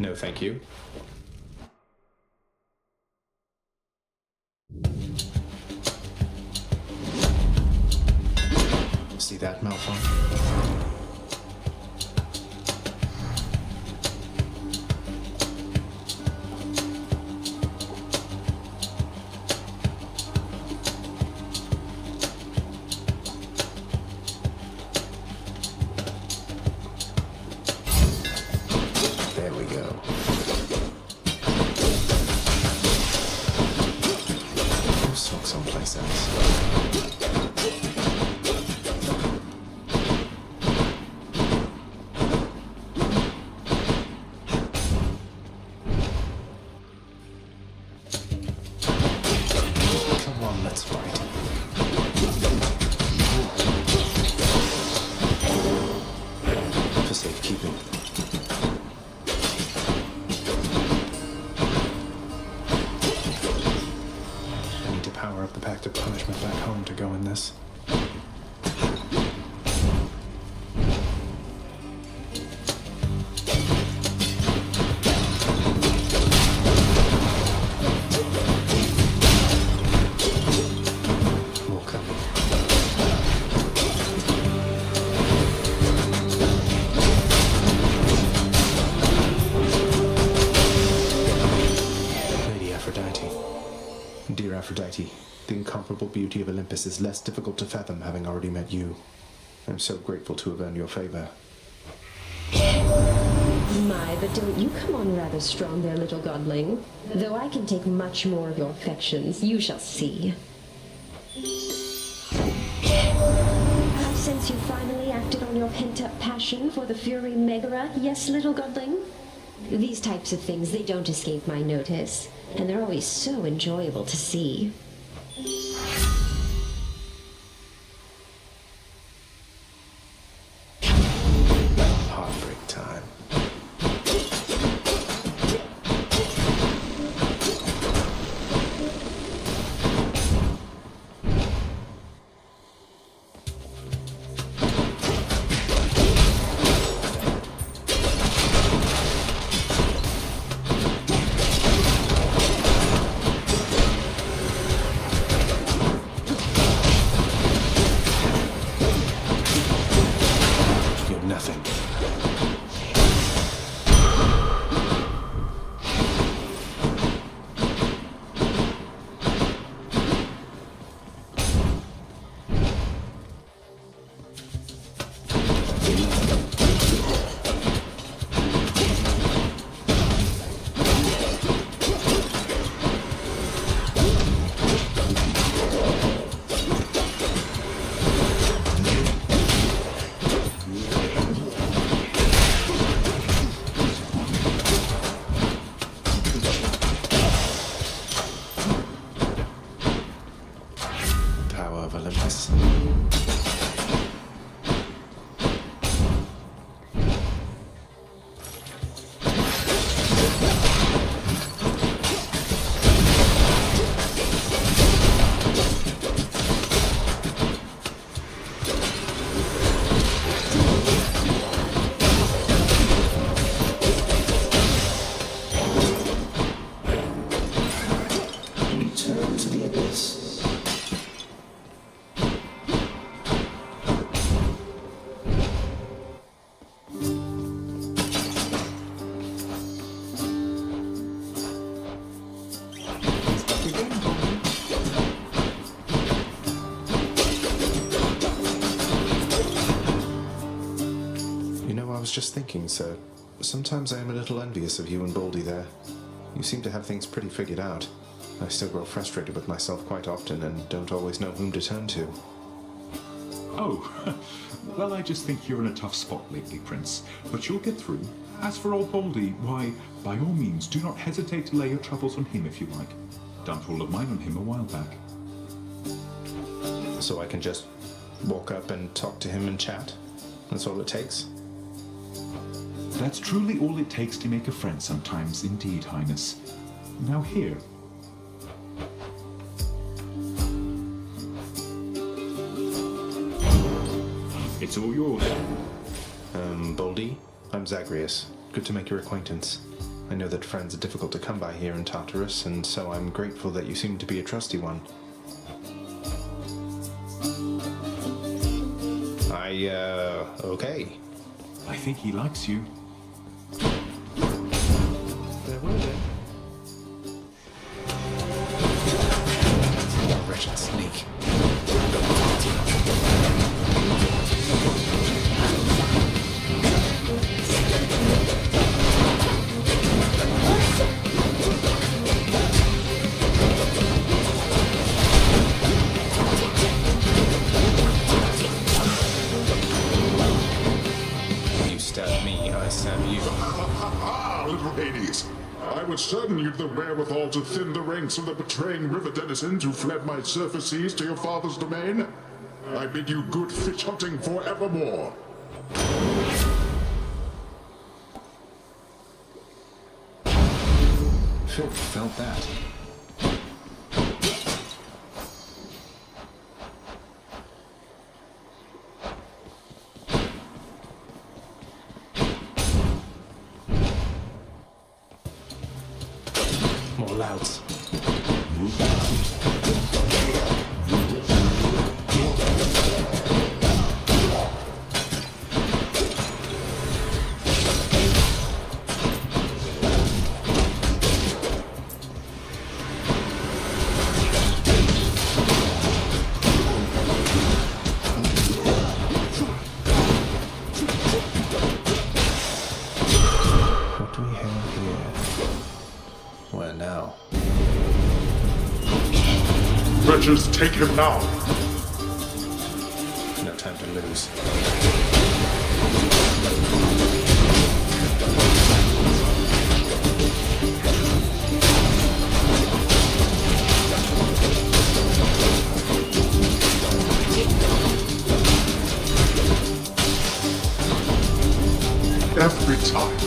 No, thank you. See that, Malfoy? There we go. Let's talk someplace else. Let's fight. For safekeeping. I need to power up the pact of punishment back home to go in this. Dear Aphrodite, the incomparable beauty of Olympus is less difficult to fathom having already met you. I'm so grateful to have earned your favor. My, but don't you come on rather strong there, little godling. Though I can take much more of your affections, you shall see. I sense you finally acted on your pent-up passion for the Fury Megara, yes, little godling? These types of things, they don't escape my notice, and they're always so enjoyable to see. Heartbreak time. Nothing. Of Olympus. Return to the abyss. I was just thinking, sir. Sometimes I am a little envious of you and Baldy there. You seem to have things pretty figured out. I still grow frustrated with myself quite often and don't always know whom to turn to. Oh, well, I just think you're in a tough spot lately, Prince. But you'll get through. As for old Baldy, why, by all means, do not hesitate to lay your troubles on him if you like. Dumped all of mine on him a while back. So I can just walk up and talk to him and chat? That's all it takes? That's truly all it takes to make a friend sometimes, indeed, Highness. Now here. It's all yours. Baldy, I'm Zagreus. Good to make your acquaintance. I know that friends are difficult to come by here in Tartarus, and so I'm grateful that you seem to be a trusty one. Okay. I think he likes you. There will be. Wretched sneak. You stab me, I stab you. Ah, little Hades! I was certain you'd the wherewithal to thin the ranks of the betraying river denizens who fled my surface seas to your father's domain. I bid you good fish hunting forevermore. Sure felt that. More louds. What do we have here? Where now? Wretches, take him now! No time to lose. Every time.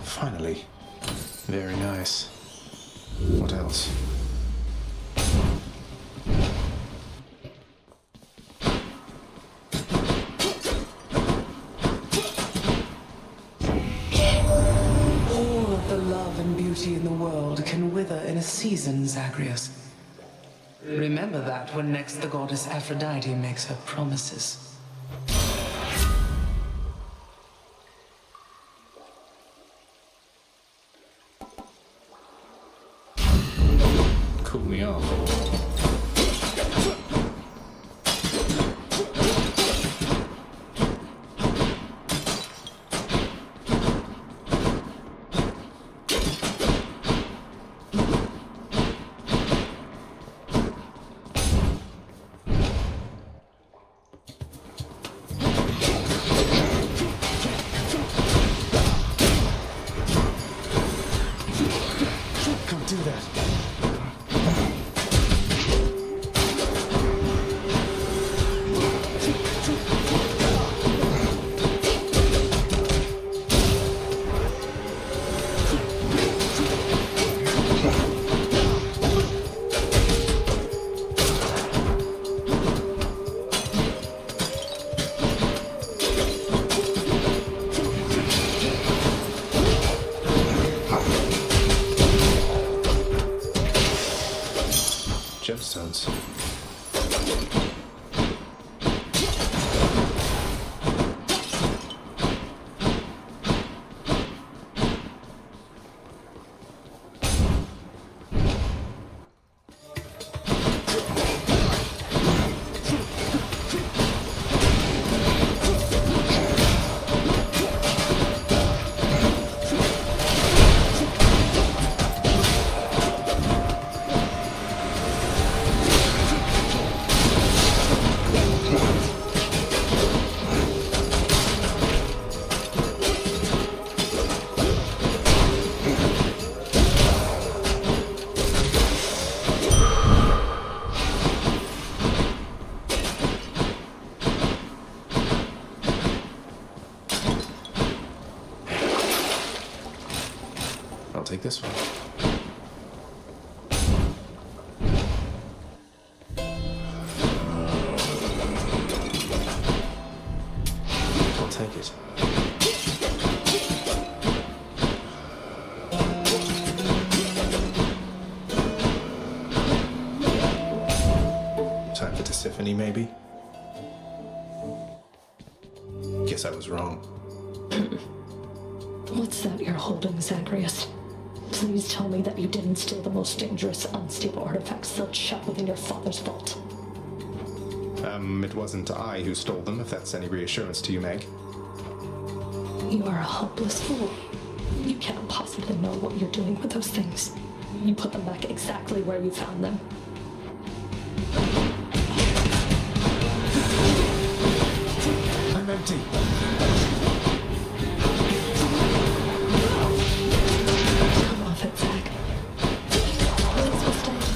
Finally. Very nice. What else? All of the love and beauty in the world can wither in a season, Zagreus. Remember that when next the goddess Aphrodite makes her promises. Cool me off. Come do that. Gemstones. I'll take this one. I'll take it. Tiffany, maybe? Guess I was wrong. What's that you're holding, Zagreus? Please tell me that you didn't steal the most dangerous, unstable artifacts sealed shut within your father's vault. It wasn't I who stole them, if that's any reassurance to you, Meg. You are a helpless fool. You can't possibly know what you're doing with those things. You put them back exactly where you found them. I'm empty. Come off it, Zag. Please will stay.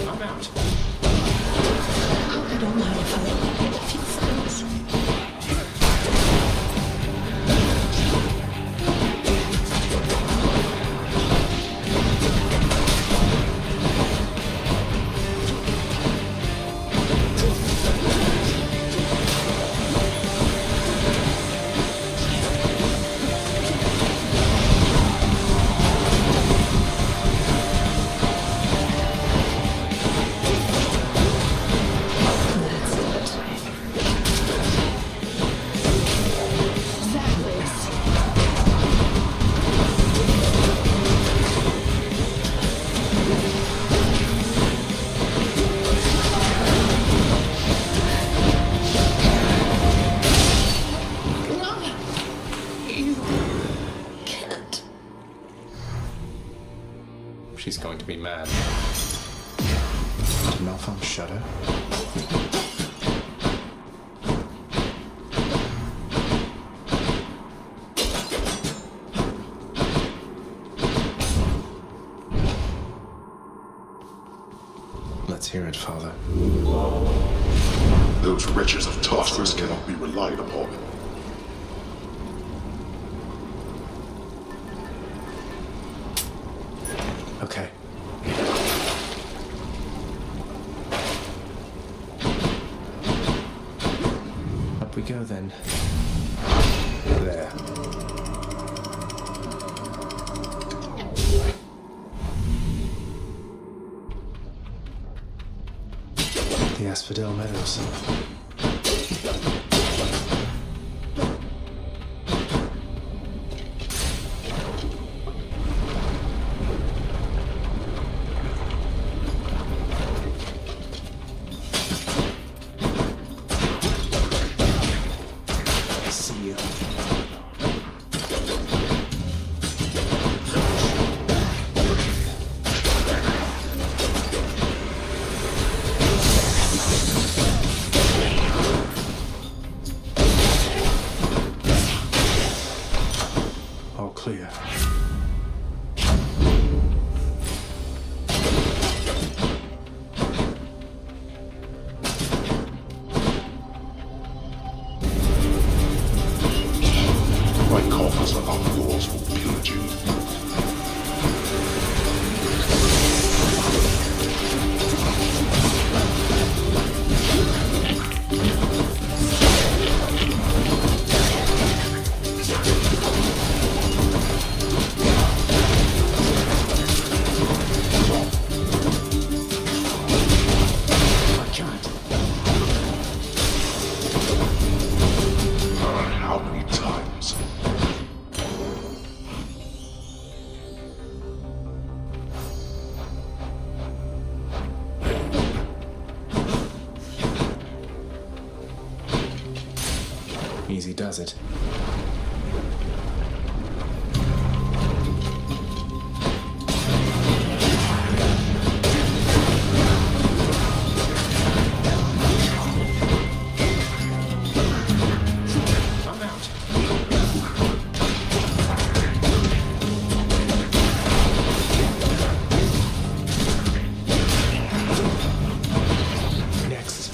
I'm out. I don't mind if I get a few seconds. That's it. Zagreus. You can't. She's going to be mad. Did Malpham shudder? Let's hear it, Father. Those wretches of Tartarus cannot be relied upon. Okay. Up we go then. There. The Asphodel Meadows. See you. All clear. My coffers are not yours for pillaging. I can't. How many times? Easy does it. I'm out. Next.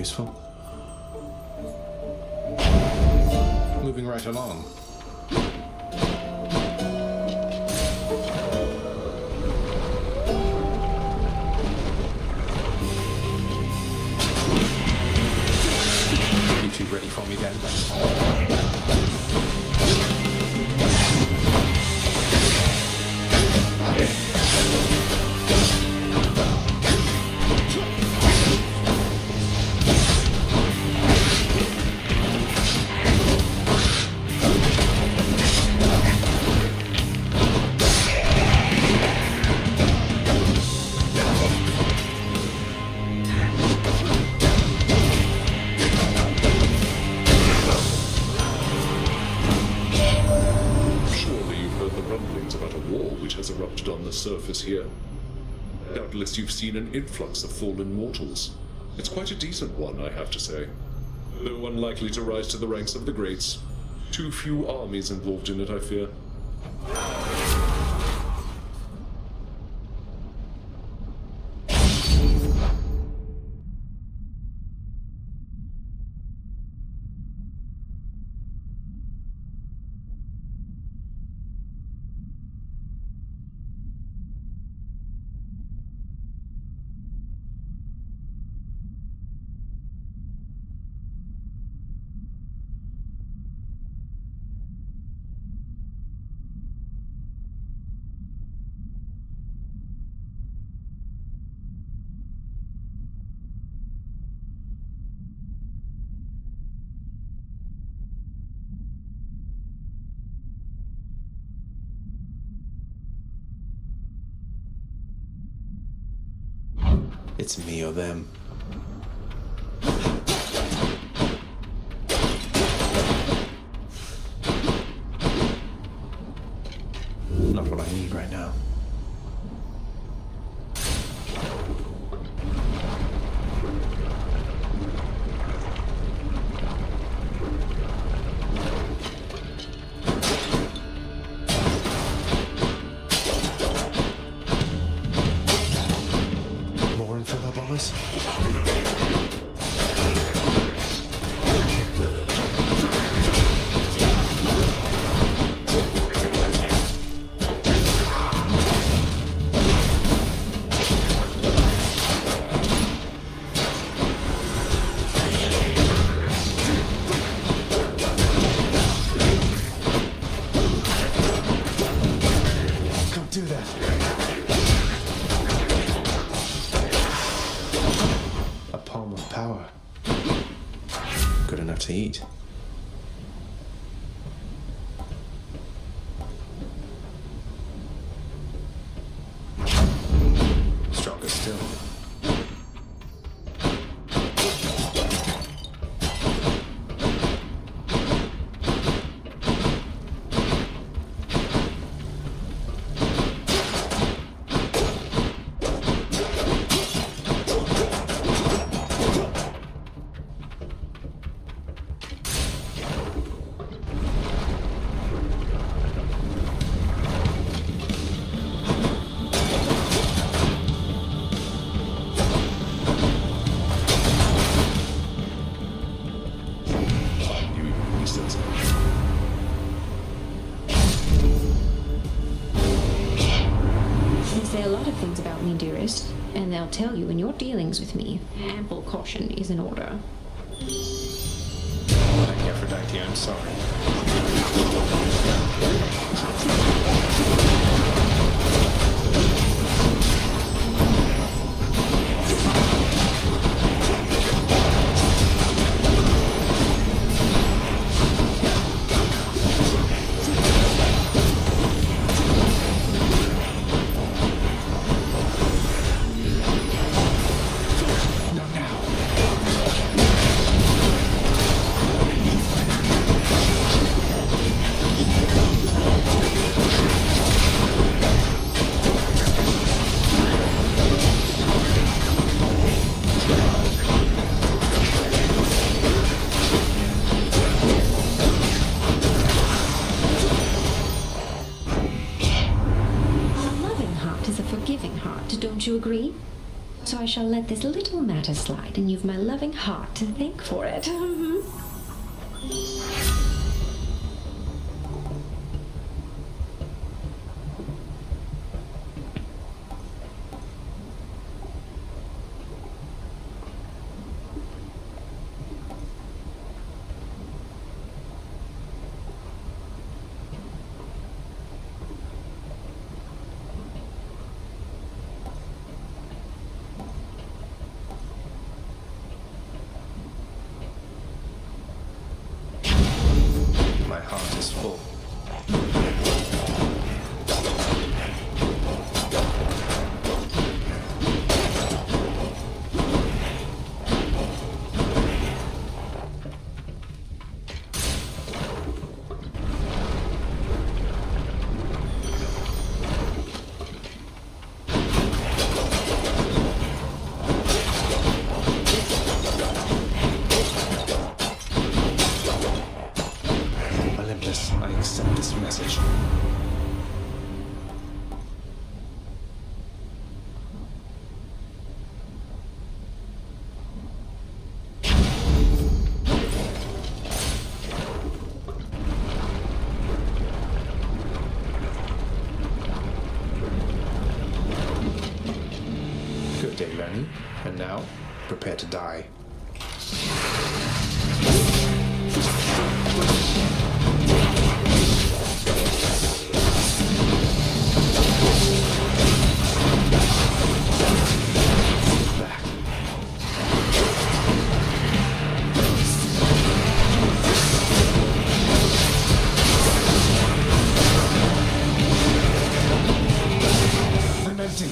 useful. Moving right along. You two ready for me then? Surface here. Doubtless you've seen an influx of fallen mortals. It's quite a decent one, I have to say. Though unlikely to rise to the ranks of the greats. Too few armies involved in it, I fear. It's me or them. Not what I need right now. To eat. Stronger still. And they'll tell you in your dealings with me, ample caution is in order. Thank Aphrodite, I'm sorry. Don't you agree? So I shall let this little matter slide, and you've my loving heart to thank for it. My heart is full. Olympus, I accept this message. Good day, Lenny. And now, prepare to die. Back. I'm empty.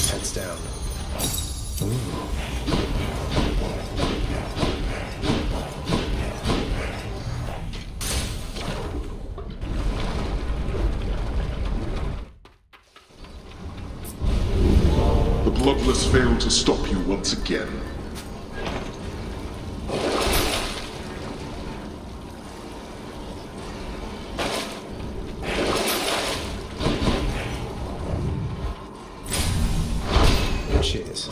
Heads down. The bloodless failed to stop you once again. Cheers.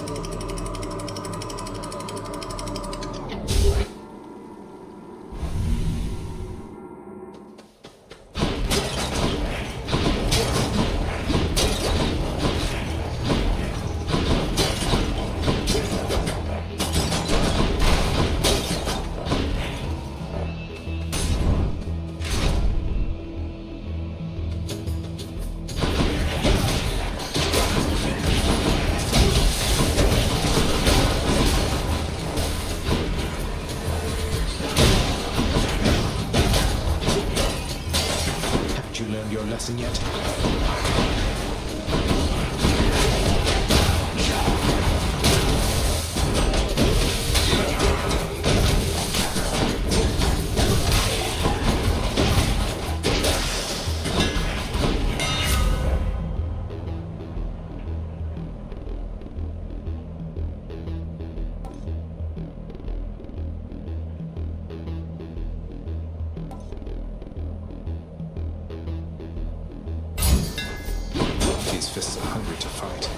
Haven't you learned your lesson yet? fists are hungry to fight.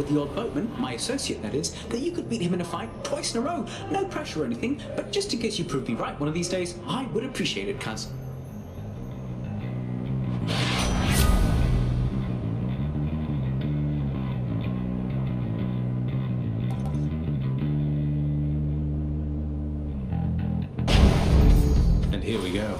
The old boatman, my associate that is, that you could beat him in a fight twice in a row. No pressure or anything, but just in case you prove me right one of these days, I would appreciate it, cuz. And here we go.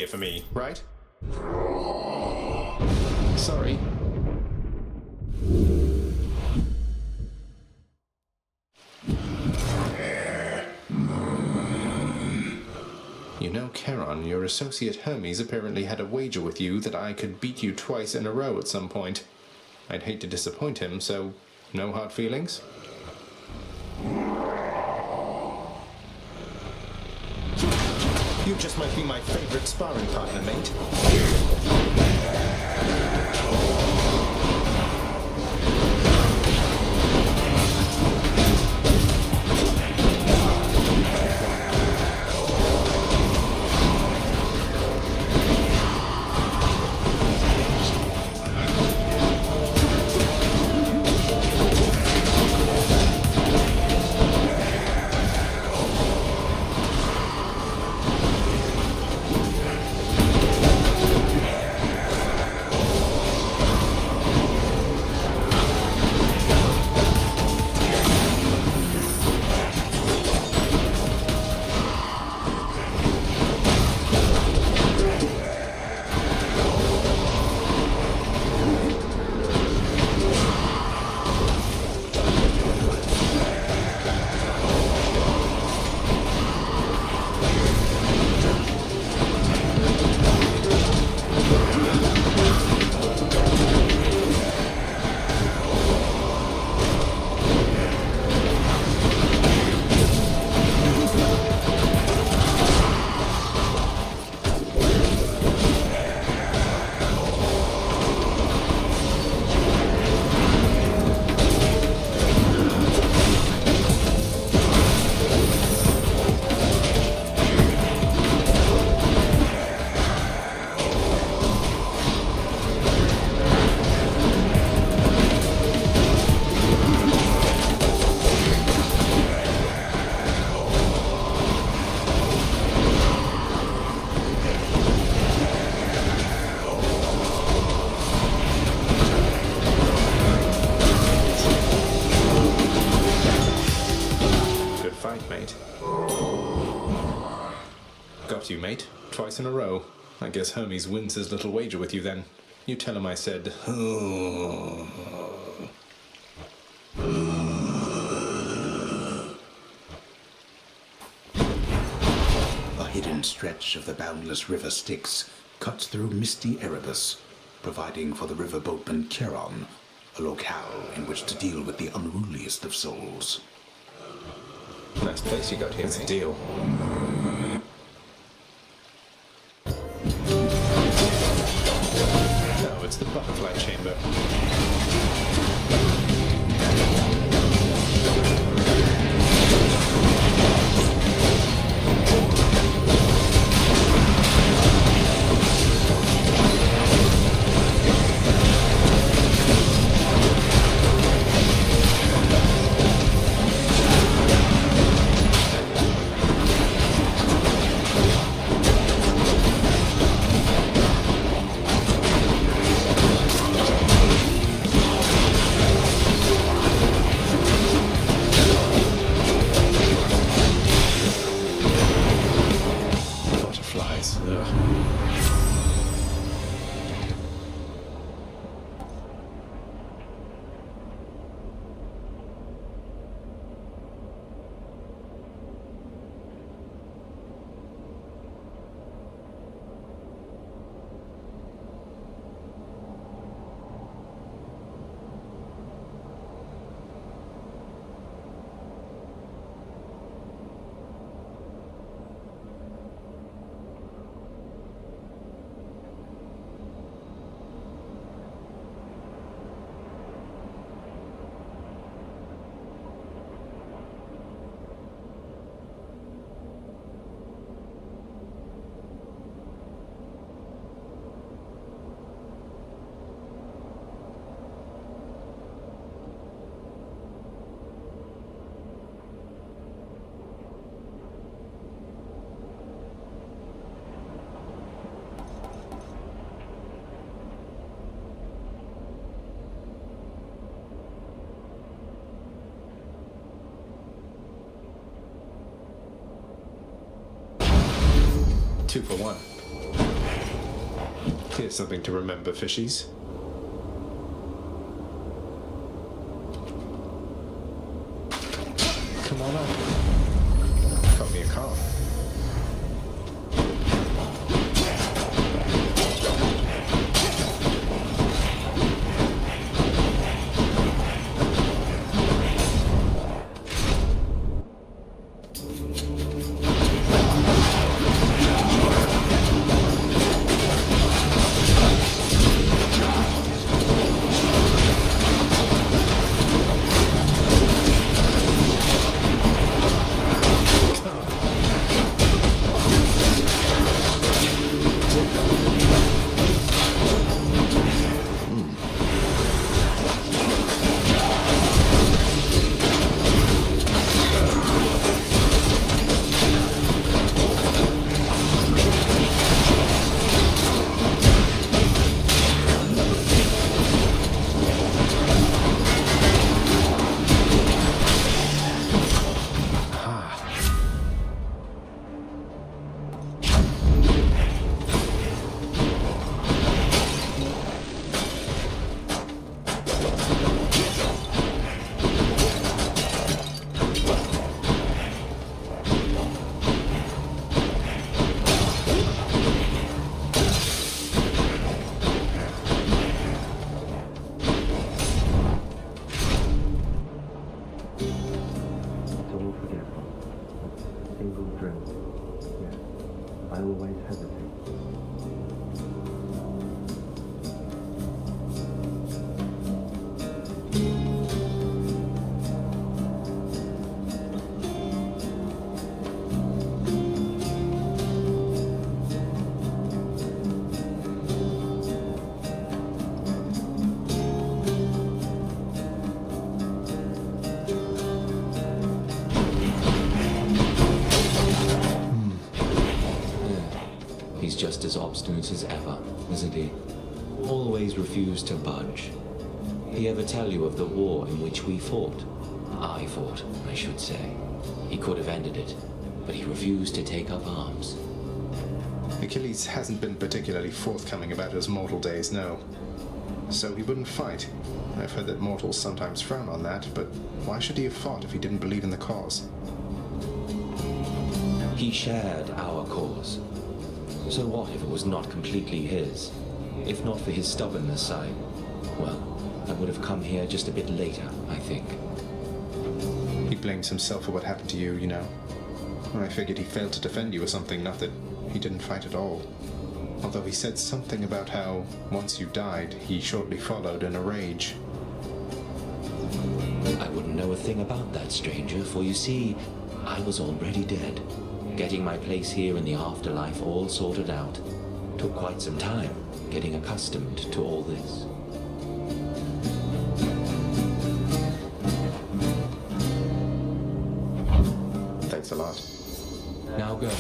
For me, right? Sorry. You know, Charon, your associate Hermes apparently had a wager with you that I could beat you twice in a row at some point. I'd hate to disappoint him, so no hard feelings? You just might be my favorite sparring partner, mate. You, mate. Twice in a row. I guess Hermes wins his little wager with you then. You tell him I said... Oh. A hidden stretch of the boundless river Styx cuts through misty Erebus, providing for the river boatman Charon a locale in which to deal with the unruliest of souls. Nice place you got here. It's a deal. No, it's the butterfly chamber. Right. Ugh. Two for one. Here's something to remember, fishies. Come on up. Cut me a car. Just as obstinate as ever, isn't he? Always refused to budge. He ever tell you of the war in which we fought? I fought, I should say. He could have ended it, but he refused to take up arms. Achilles hasn't been particularly forthcoming about his mortal days, no. So he wouldn't fight. I've heard that mortals sometimes frown on that, but why should he have fought if he didn't believe in the cause? He shared our cause. So what if it was not completely his? If not for his stubbornness, well, I would have come here just a bit later, I think. He blames himself for what happened to you, you know. I figured he failed to defend you or something, not that he didn't fight at all. Although he said something about how, once you died, he shortly followed in a rage. I wouldn't know a thing about that, stranger, for you see, I was already dead. Getting my place here in the afterlife all sorted out. Took quite some time getting accustomed to all this. Thanks a lot. Now go.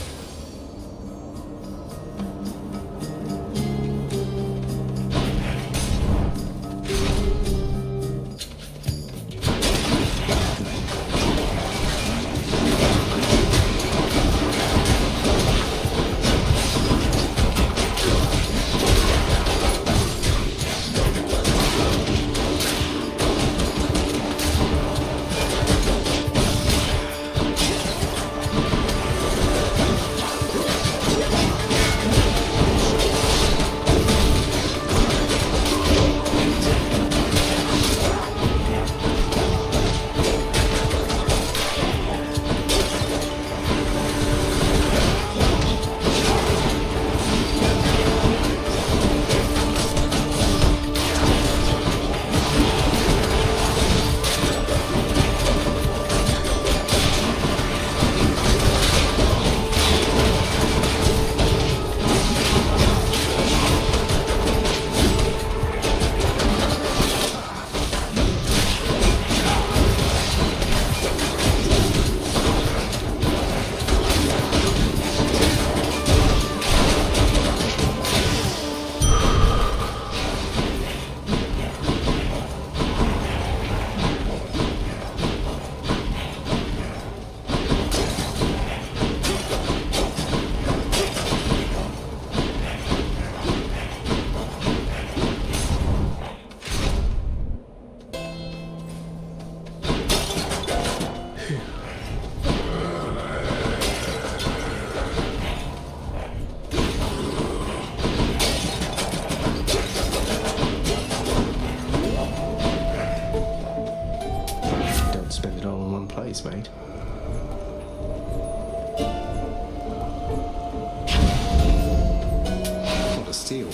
steel.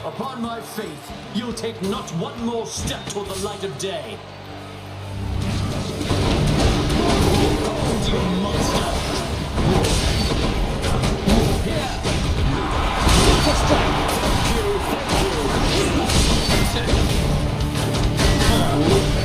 Upon my faith, you'll take not one more step toward the light of day. You monster! Here! Thank you,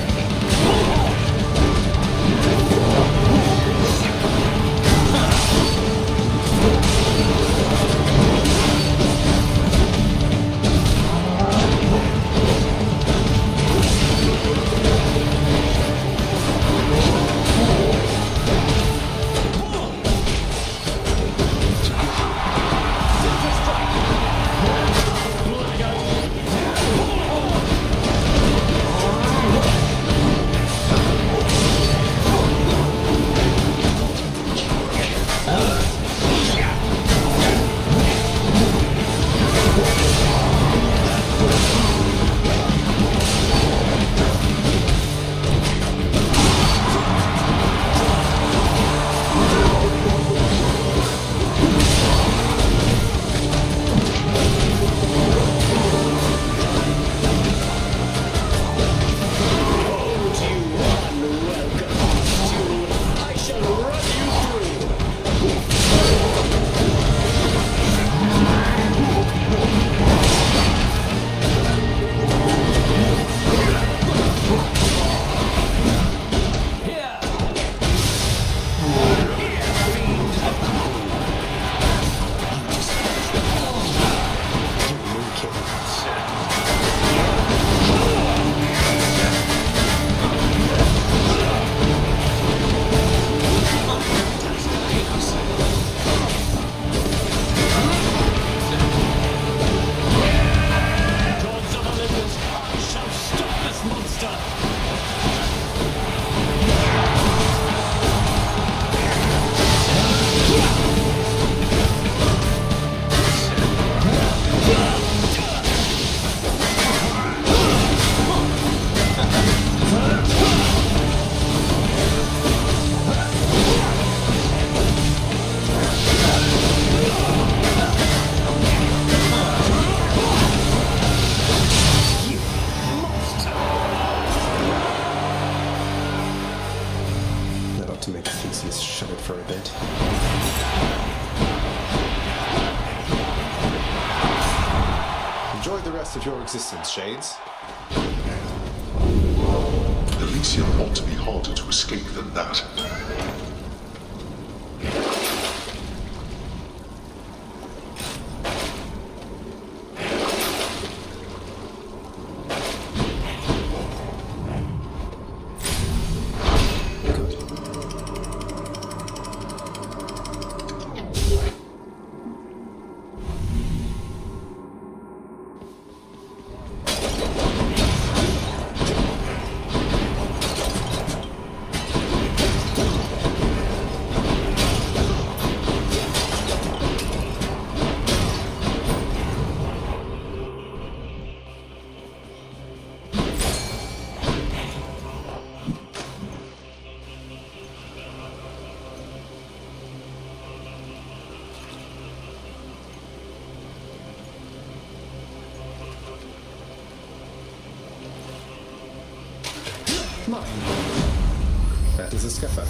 Enjoy the rest of your existence, Shades. Elysium ought to be harder to escape than that. That is escapar.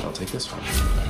I'll take this one.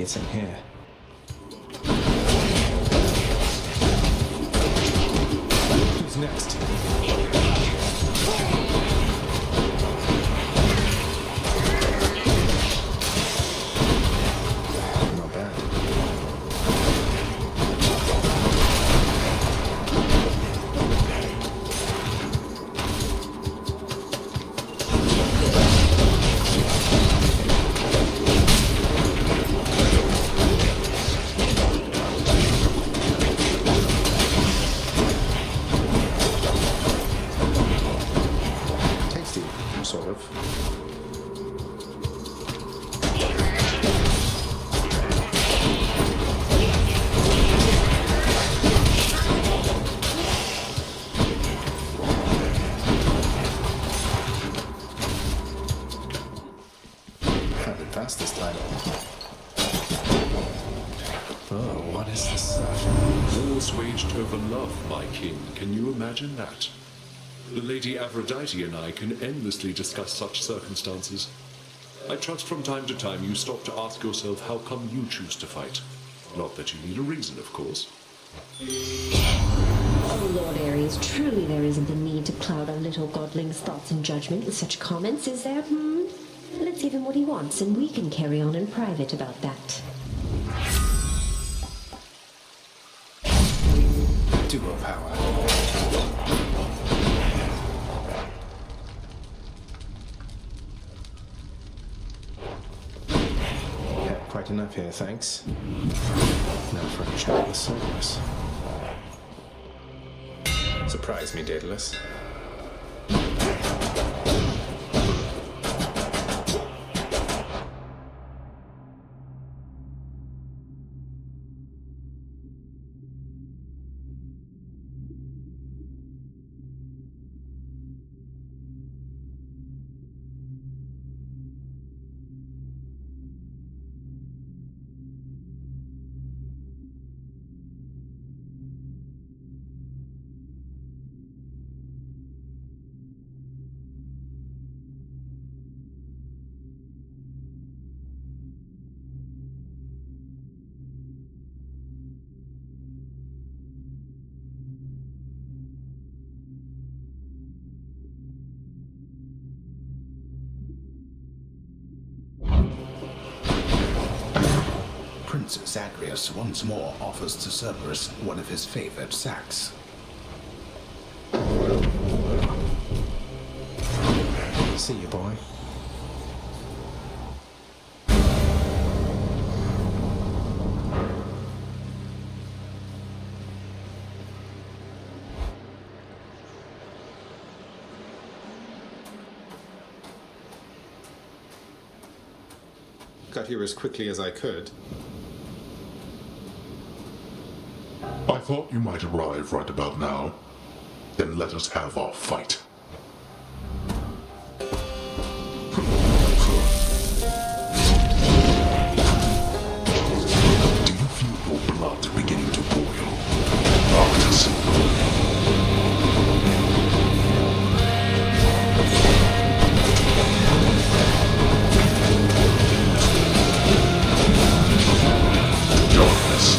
it's in here. Who's next? Not bad. Tasty, sort of. Found it fast this time. Oh, what is this stuff? Wars waged over love, my king. Can you imagine that? The Lady Aphrodite and I can endlessly discuss such circumstances. I trust from time to time you stop to ask yourself how come you choose to fight. Not that you need a reason, of course. Oh, Lord Ares, truly there isn't the need to cloud our little godling's thoughts and judgment with such comments, is there? Let's give him what he wants, and we can carry on in private about that. Duo power. Yeah, quite enough here, thanks. Now for a chat with Cerberus. Surprise me, Daedalus. Prince Zagreus once more offers to Cerberus one of his favorite sacks. See you, boy. Got here as quickly as I could. I thought you might arrive right about now. Then let us have our fight. Do you feel your blood beginning to boil? Arctus. Darkness.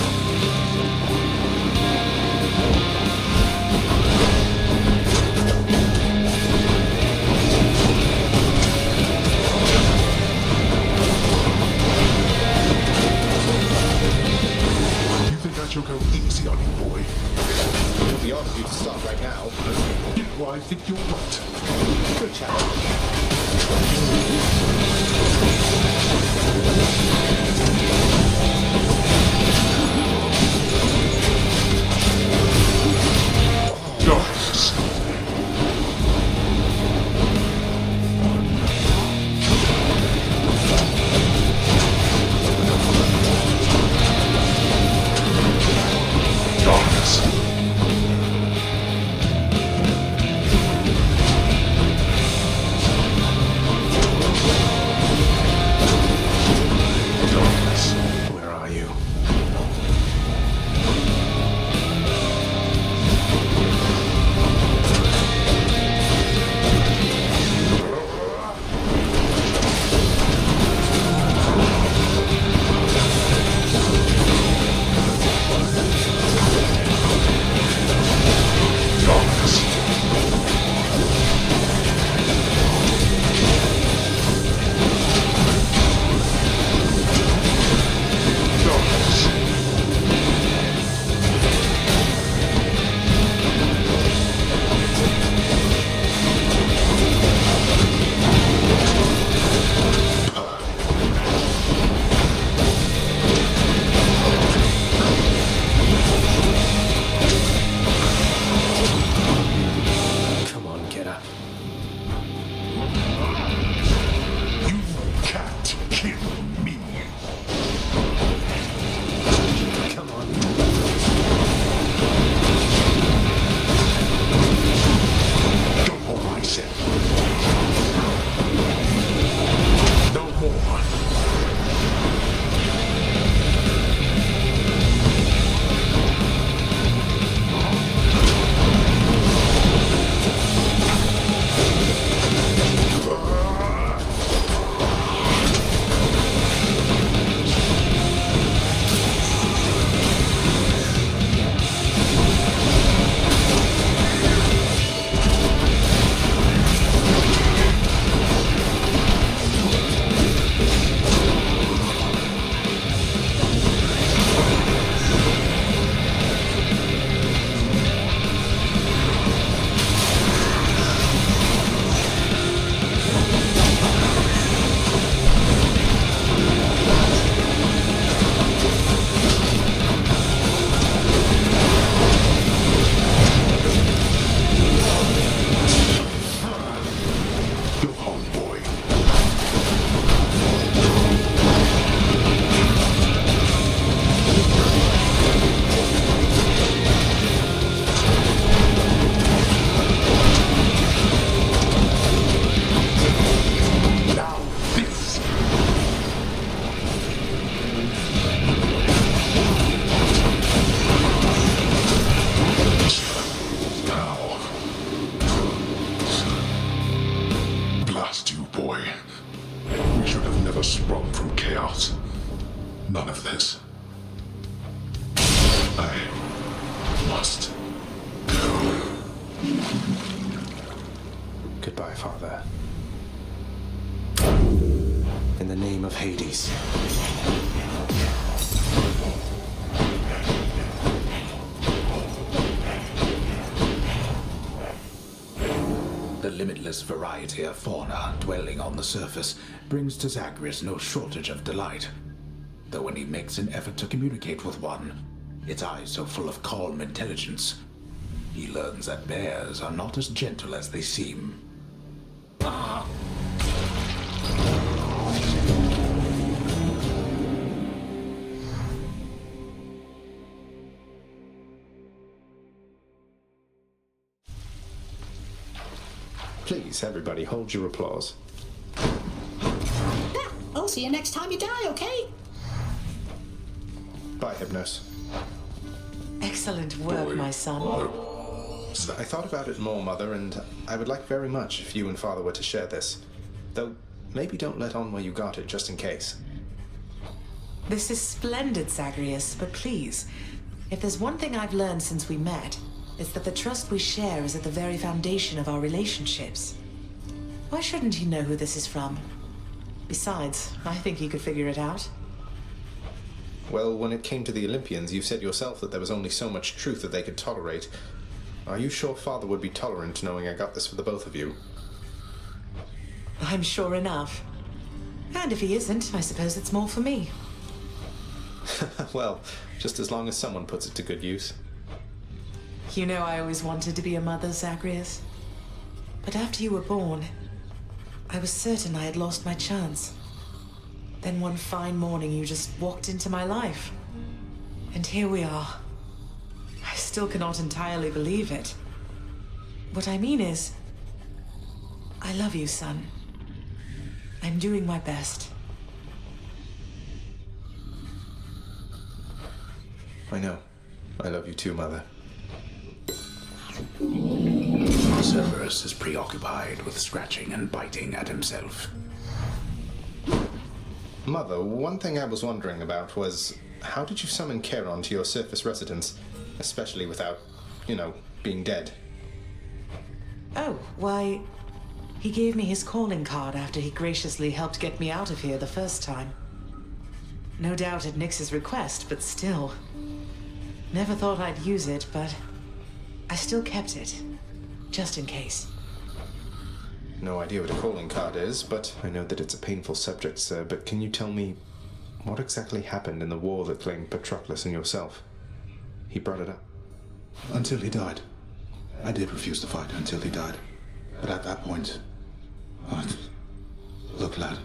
She'll go easy on you, boy. It would be odd of you to stop right now. Well, I think you're right. Good challenge. Darkness. Darkness. Goodbye, Father. In the name of Hades. The limitless variety of fauna dwelling on the surface brings to Zagreus no shortage of delight. Though when he makes an effort to communicate with one, its eyes so full of calm intelligence, he learns that bears are not as gentle as they seem. Please, everybody, hold your applause. I'll see you next time you die, okay? Bye, Hypnos. Excellent work, my son. I thought about it more, Mother, and I would like very much if you and Father were to share this. Though, maybe don't let on where you got it, just in case. This is splendid, Zagreus, but please, if there's one thing I've learned since we met, it's that the trust we share is at the very foundation of our relationships. Why shouldn't he know who this is from? Besides, I think he could figure it out. Well, when it came to the Olympians, you said yourself that there was only so much truth that they could tolerate. Are you sure Father would be tolerant knowing I got this for the both of you? I'm sure enough. And if he isn't, I suppose it's more for me. Well, just as long as someone puts it to good use. You know I always wanted to be a mother, Zagreus. But after you were born, I was certain I had lost my chance. Then one fine morning you just walked into my life. And here we are. I still cannot entirely believe it. What I mean is, I love you, son. I'm doing my best. I know. I love you too, Mother. Cerberus is preoccupied with scratching and biting at himself. Mother, one thing I was wondering about was, how did you summon Charon to your surface residence, especially without, being dead? Oh, why, he gave me his calling card after he graciously helped get me out of here the first time. No doubt at Nyx's request, but still. Never thought I'd use it, but I still kept it, just in case. No idea what a calling card is, but I know that it's a painful subject, sir. But can you tell me what exactly happened in the war that claimed Patroclus and yourself? He brought it up. Until he died. I did refuse to fight until he died. But at that point... Look, lad.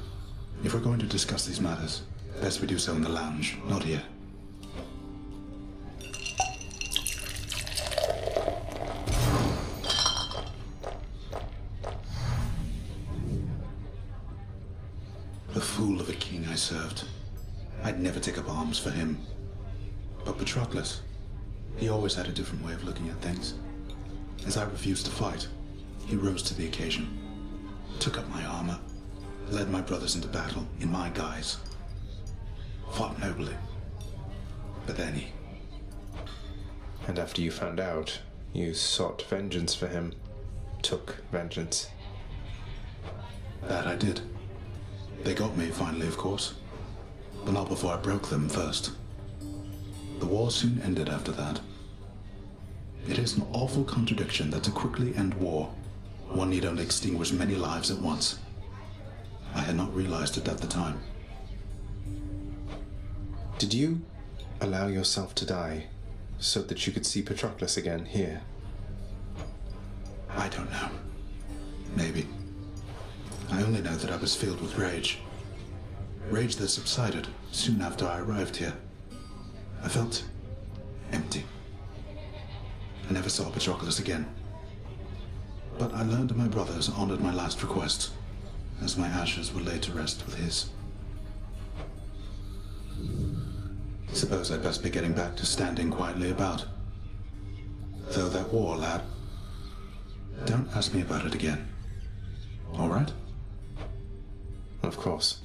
If we're going to discuss these matters, best we do so in the lounge, not here. The fool of a king I served. I'd never take up arms for him. But Patroclus, he always had a different way of looking at things. As I refused to fight, he rose to the occasion, took up my armor, led my brothers into battle in my guise, fought nobly. But then he... And after you found out, you sought vengeance for him, took vengeance. That I did. They got me finally, of course, but not before I broke them first. The war soon ended after that. It is an awful contradiction that to quickly end war, one need only extinguish many lives at once. I had not realized it at the time. Did you allow yourself to die so that you could see Patroclus again here? I don't know. Maybe. I only know that I was filled with rage. Rage that subsided soon after I arrived here. I felt empty. I never saw Patroclus again. But I learned my brothers honored my last request, as my ashes were laid to rest with his. Suppose I'd best be getting back to standing quietly about. Though that war, lad, don't ask me about it again. All right? Of course.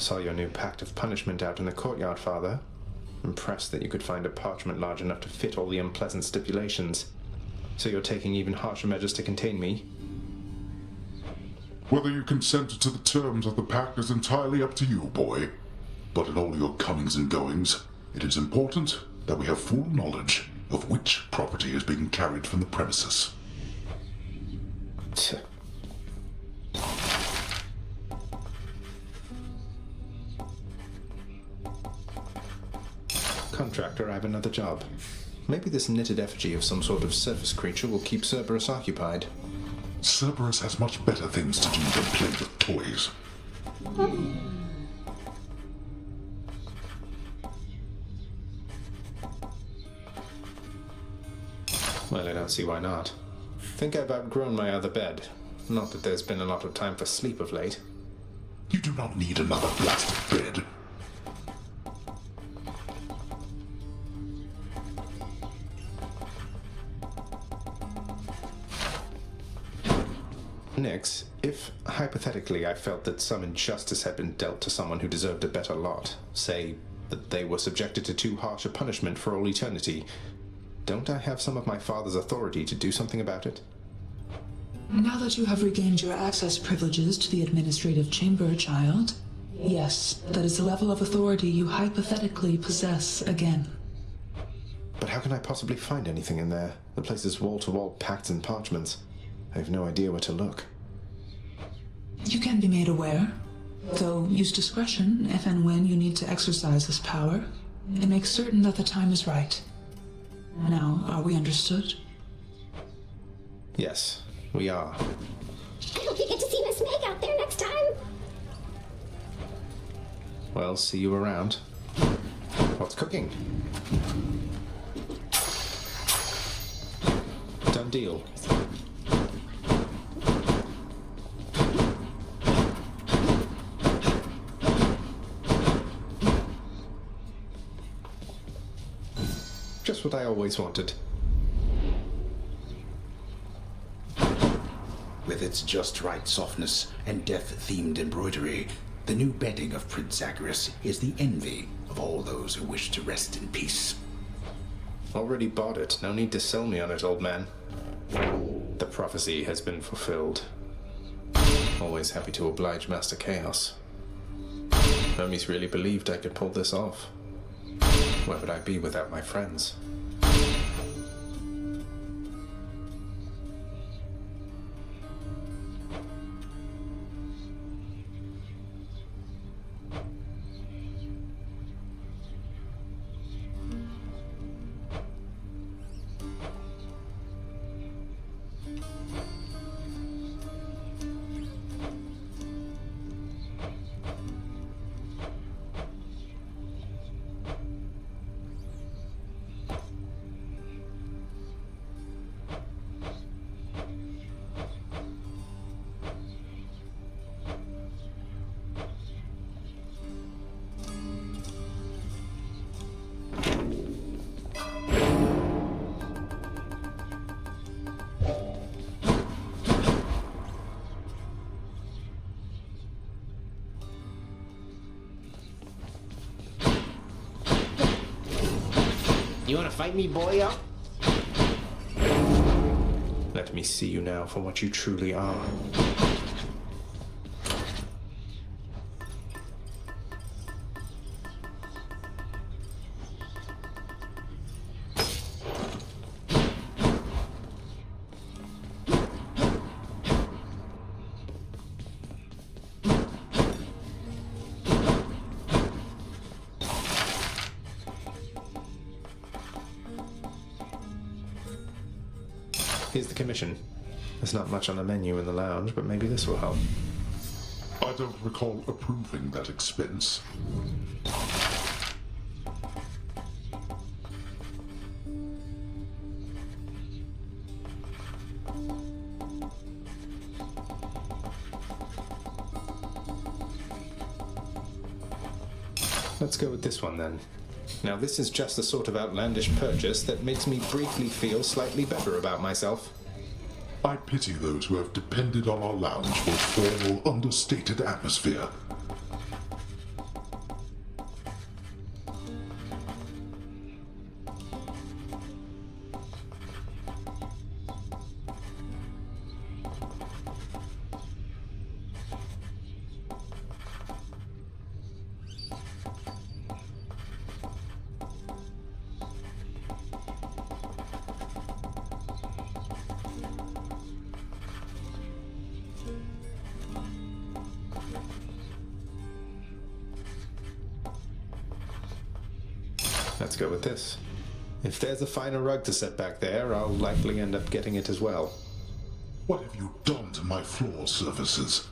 Saw your new pact of punishment out in the courtyard, Father. Impressed that you could find a parchment large enough to fit all the unpleasant stipulations. So you're taking even harsher measures to contain me? Whether you consent to the terms of the pact is entirely up to you, boy. But in all your comings and goings, it is important that we have full knowledge of which property is being carried from the premises. Contractor, I have another job. Maybe this knitted effigy of some sort of surface creature will keep Cerberus occupied. Cerberus has much better things to do than play with toys. Well, I don't see why not. Think I've outgrown my other bed. Not that there's been a lot of time for sleep of late. You do not need another blasted bed. Nix, if, hypothetically, I felt that some injustice had been dealt to someone who deserved a better lot, say, that they were subjected to too harsh a punishment for all eternity, don't I have some of my father's authority to do something about it? Now that you have regained your access privileges to the administrative chamber, child, yes, that is a level of authority you hypothetically possess again. But how can I possibly find anything in there? The place is wall-to-wall pacts and parchments. I have no idea where to look. You can be made aware, though use discretion if and when you need to exercise this power, and make certain that the time is right. Now, are we understood? Yes, we are. I hope you get to see Miss Meg out there next time. Well, see you around. What's cooking? Done deal. Just what I always wanted. With its just right softness and death-themed embroidery, the new bedding of Prince Zagreus is the envy of all those who wish to rest in peace. Already bought it. No need to sell me on it, old man. The prophecy has been fulfilled. Always happy to oblige Master Chaos. Hermes really believed I could pull this off. Where would I be without my friends? You want to fight me, boyo? Let me see you now for what you truly are. Here's the commission. There's not much on the menu in the lounge, but maybe this will help. I don't recall approving that expense. Let's go with this one then. Now this is just the sort of outlandish purchase that makes me briefly feel slightly better about myself. I pity those who have depended on our lounge for formal, understated atmosphere. Let's go with this. If there's a finer rug to set back there, I'll likely end up getting it as well. What have you done to my floor surfaces?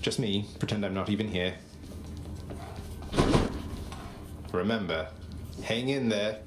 Just me. Pretend I'm not even here. Remember, hang in there.